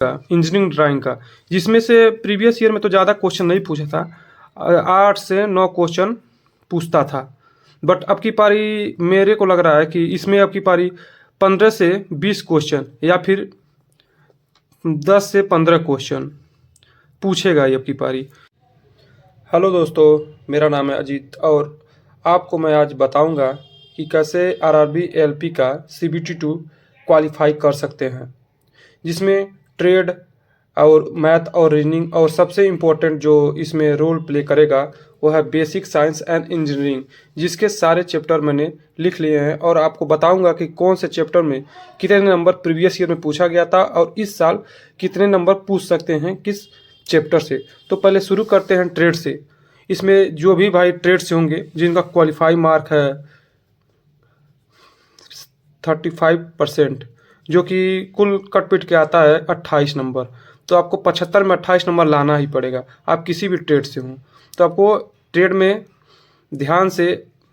Engineering drawing का, जिसमें से प्रीवियस ईयर में तो ज़्यादा क्वेश्चन नहीं पूछा था, 8 से 9 क्वेश्चन पूछता था। बट अब की पारी मेरे को लग रहा है कि इसमें अब की पारी 15 से 20 क्वेश्चन या फिर 10 से 15 क्वेश्चन पूछेगा ये अब की पारी। हेलो दोस्तों, मेरा नाम है अजीत और आपको मैं आज बताऊंगा कि कैसे आरआरबी एलपी का सीबीटी 2 क्वालिफाई कर सकते हैं, जिसमें ट्रेड और मैथ और रीजनिंग और सबसे इम्पोर्टेंट जो इसमें रोल प्ले करेगा वो है बेसिक साइंस एंड इंजीनियरिंग, जिसके सारे चैप्टर मैंने लिख लिए हैं और आपको बताऊंगा कि कौन से चैप्टर में कितने नंबर प्रीवियस ईयर में पूछा गया था और इस साल कितने नंबर पूछ सकते हैं किस चैप्टर से। तो पहले शुरू करते हैं ट्रेड से। इसमें जो भी भाई ट्रेड से होंगे जिनका क्वालिफाई मार्क है 35%, जो कि कुल कटपिट के आता है 28 नंबर, तो आपको 75 में 28 नंबर लाना ही पड़ेगा। आप किसी भी ट्रेड से हों तो आपको ट्रेड में ध्यान से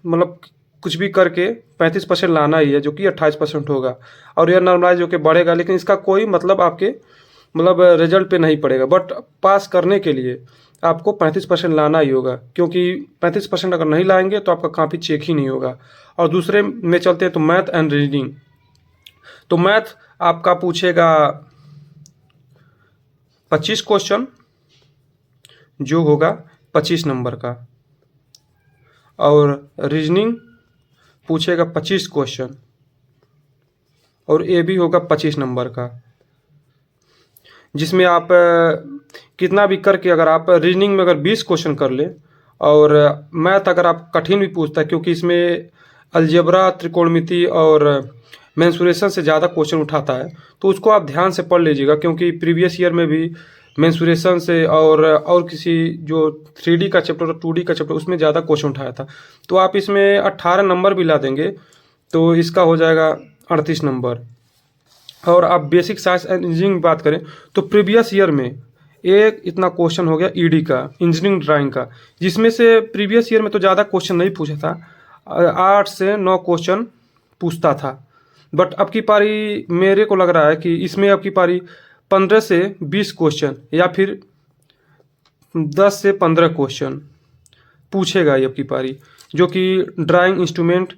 मतलब कुछ भी करके 35% लाना ही है, जो कि 28% होगा। और यह नॉर्मलाइज होकर बढ़ेगा, लेकिन इसका कोई मतलब आपके मतलब रिजल्ट पे नहीं पड़ेगा। बट पास करने के लिए आपको 35% लाना ही होगा, क्योंकि 35% अगर नहीं लाएंगे तो आपका काफ़ी चेक ही नहीं होगा। और दूसरे में चलते हैं तो मैथ एंड रीजनिंग। तो मैथ आपका पूछेगा 25 क्वेश्चन, जो होगा 25 नंबर का, और रीजनिंग पूछेगा 25 क्वेश्चन और ये भी होगा 25 नंबर का, जिसमें आप कितना भी करके अगर आप रीजनिंग में अगर 20 क्वेश्चन कर ले और मैथ अगर आप कठिन भी पूछता है, क्योंकि इसमें अलजेब्रा, त्रिकोणमिति और मेंसुरेशन से ज़्यादा क्वेश्चन उठाता है, तो उसको आप ध्यान से पढ़ लीजिएगा, क्योंकि प्रीवियस ईयर में भी मेंसुरेशन से और किसी जो 3D का चैप्टर और 2D का चैप्टर उसमें ज़्यादा क्वेश्चन उठाया था। तो आप इसमें 18 नंबर भी ला देंगे तो इसका हो जाएगा 38 नंबर। और आप बेसिक साइंस एंड इंजीनियरिंग बात करें तो प्रीवियस ईयर में एक इतना क्वेश्चन हो गया ईडी का, इंजीनियरिंग ड्राइंग का, जिसमें से प्रीवियस ईयर में तो ज़्यादा क्वेश्चन नहीं पूछा था, 8 से 9 क्वेश्चन पूछता था। बट अब की पारी मेरे को लग रहा है कि इसमें अब की पारी 15 से 20 क्वेश्चन या फिर 10 से 15 क्वेश्चन पूछेगा ये अब की पारी, जो कि drawing instrument,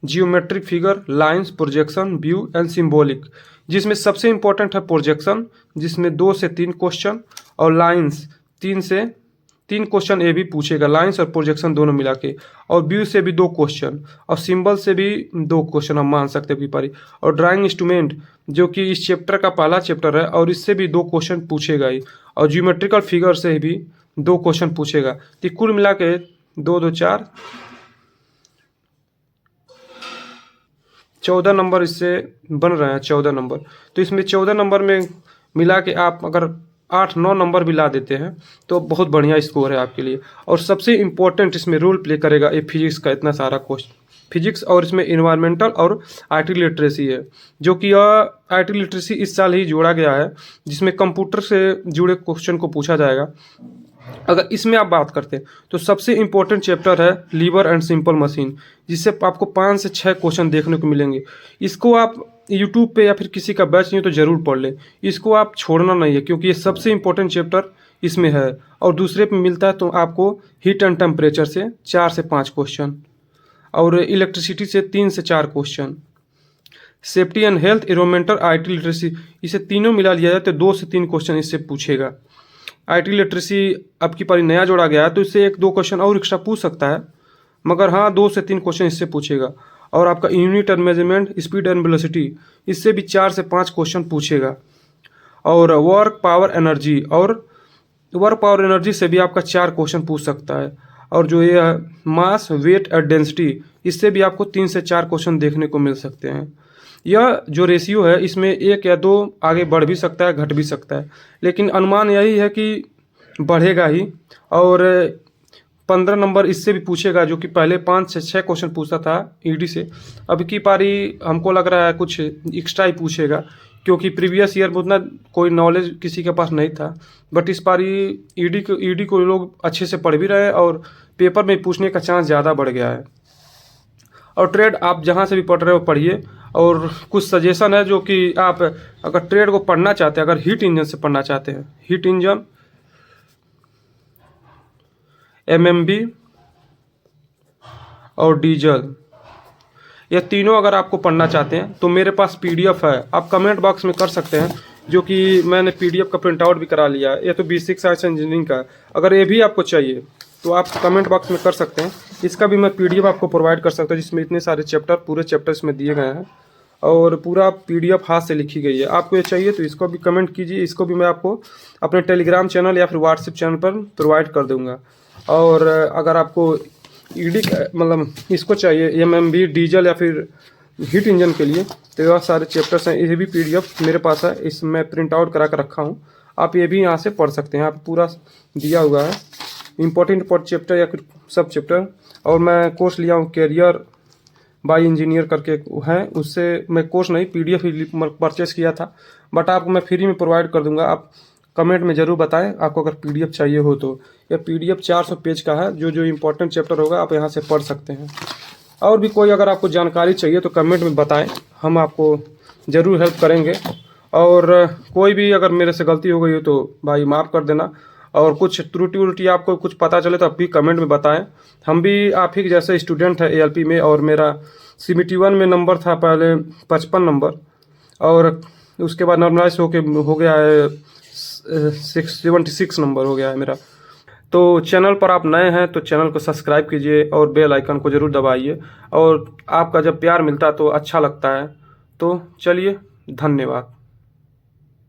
geometric figure, lines, projection, view and symbolic, जिसमें सबसे इंपॉर्टेंट है प्रोजेक्शन, जिसमें 2 से 3 क्वेश्चन, और लाइंस 3 क्वेश्चन ये भी पूछेगा, लाइंस और प्रोजेक्शन दोनों मिला के, और व्यू से भी 2 क्वेश्चन, और सिंबल से भी 2 क्वेश्चन हम मान सकते हैं पारी। और ड्राइंग इंस्ट्रूमेंट जो कि इस चैप्टर का पहला चैप्टर है और इससे भी 2 क्वेश्चन पूछेगा ही, और जियोमेट्रिकल फिगर से भी 2 क्वेश्चन पूछेगा। तो कुल मिला के 2 2 4 14 नंबर इससे बन रहे हैं, 14 नंबर। तो इसमें 14 नंबर में मिला के आप अगर 8-9 नंबर भी ला देते हैं तो बहुत बढ़िया स्कोर है आपके लिए। और सबसे इम्पोर्टेंट इसमें रोल प्ले करेगा ये फिजिक्स का इतना सारा क्वेश्चन, फिजिक्स, और इसमें इन्वायरमेंटल और आईटी लिटरेसी है, जो कि यह आईटी लिटरेसी इस साल ही जोड़ा गया है, जिसमें कंप्यूटर से जुड़े क्वेश्चन को पूछा जाएगा। अगर इसमें आप बात करते हैं तो सबसे इम्पोर्टेंट चैप्टर है लीवर एंड सिंपल मशीन, जिससे आपको 5 से 6 क्वेश्चन देखने को मिलेंगे। इसको आप यूट्यूब पे या फिर किसी का बैच नहीं हो तो ज़रूर पढ़ लें, इसको आप छोड़ना नहीं है, क्योंकि ये सबसे इम्पोर्टेंट चैप्टर इसमें है। और दूसरे पे मिलता है तो आपको हीट एंड टेम्परेचर से 4 से 5 क्वेश्चन, और इलेक्ट्रिसिटी से 3 से 4 question, safety and health, environmental, IT literacy, इसे तीनों मिला लिया जाए तो 2 से 3 क्वेश्चन इससे पूछेगा। आईटी लिटरेसी अब की पारी नया जोड़ा गया है तो इससे 1-2 क्वेश्चन और एक्स्ट्रा पूछ सकता है, मगर हाँ 2 से 3 क्वेश्चन इससे पूछेगा। और आपका unit and measurement, speed and velocity, इससे भी 4 से 5 क्वेश्चन पूछेगा। और वर्क पावर एनर्जी, और वर्क पावर एनर्जी से भी आपका 4 क्वेश्चन पूछ सकता है। और जो ये मास, वेट और डेंसिटी, इससे भी आपको 3 से 4 क्वेश्चन देखने को मिल सकते हैं। यह जो रेशियो है इसमें 1 या 2 आगे बढ़ भी सकता है, घट भी सकता है, लेकिन अनुमान यही है कि बढ़ेगा ही। और 15 नंबर इससे भी पूछेगा, जो कि पहले 5 से 6 क्वेश्चन पूछता था ईडी से, अब की पारी हमको लग रहा है कुछ एक्स्ट्रा ही पूछेगा, क्योंकि प्रीवियस ईयर में उतना कोई नॉलेज किसी के पास नहीं था। बट इस पारी ईडी को लोग अच्छे से पढ़ भी रहे और पेपर में पूछने का चांस ज़्यादा बढ़ गया है। और ट्रेड आप जहाँ से भी पढ़ रहे हो पढ़िए। और कुछ सजेशन है जो कि आप अगर ट्रेड को पढ़ना चाहते हैं, अगर हीट इंजन से पढ़ना चाहते हैं, हीट इंजन, एमएमबी और डीजल, ये तीनों अगर आपको पढ़ना चाहते हैं तो मेरे पास पीडीएफ है, आप कमेंट बॉक्स में कर सकते हैं, जो कि मैंने पीडीएफ का प्रिंट आउट भी करा लिया है। ये तो बेसिक साइंस इंजीनियरिंग का है। अगर ये भी आपको चाहिए तो आप कमेंट बॉक्स में कर सकते हैं, इसका भी मैं पीडीएफ आपको प्रोवाइड कर सकता हूँ, जिसमें इतने सारे चैप्टर, पूरे चैप्टर इसमें दिए गए हैं और पूरा पीडीएफ हाथ से लिखी गई है। आपको ये चाहिए तो इसको भी कमेंट कीजिए, इसको भी मैं आपको अपने टेलीग्राम चैनल या फिर व्हाट्सएप चैनल पर प्रोवाइड कर दूँगा। और अगर आपको ईडी मतलब इसको चाहिए, एमएमबी, डीजल या फिर हीट इंजन के लिए, तो बहुत सारे चैप्टर्स हैं, ये भी पीडीएफ मेरे पास है, इसमें प्रिंट आउट करा कर रखा हूँ, आप ये भी यहाँ से पढ़ सकते हैं। आप पूरा दिया हुआ है इंपॉर्टेंट चैप्टर या फिर सब चैप्टर। और मैं कोर्स लिया हूँ कैरियर बाय इंजीनियर करके है, उससे मैं कोर्स नहीं पीडीएफ ही परचेस किया था, बट आपको मैं फ्री में प्रोवाइड कर दूंगा। आप कमेंट में ज़रूर बताएं आपको अगर पीडीएफ चाहिए हो तो। यह पीडीएफ 400 पेज का है, जो जो इम्पोर्टेंट चैप्टर होगा आप यहाँ से पढ़ सकते हैं। और भी कोई अगर आपको जानकारी चाहिए तो कमेंट में बताएं, हम आपको ज़रूर हेल्प करेंगे। और कोई भी अगर मेरे से गलती हो गई हो तो भाई माफ़ कर देना, और कुछ त्रुटि उल्टी आपको कुछ पता चले तो आप भी कमेंट में बताएं। हम भी आप ही जैसे स्टूडेंट है एएलपी में, और मेरा CBT 1 में नंबर था पहले 55 नंबर, और उसके बाद नॉर्मलाइज हो गया है 76 नंबर हो गया है मेरा। तो चैनल पर आप नए हैं तो चैनल को सब्सक्राइब कीजिए और बेल आइकन को ज़रूर दबाइए, और आपका जब प्यार मिलता है तो अच्छा लगता है। तो चलिए, धन्यवाद।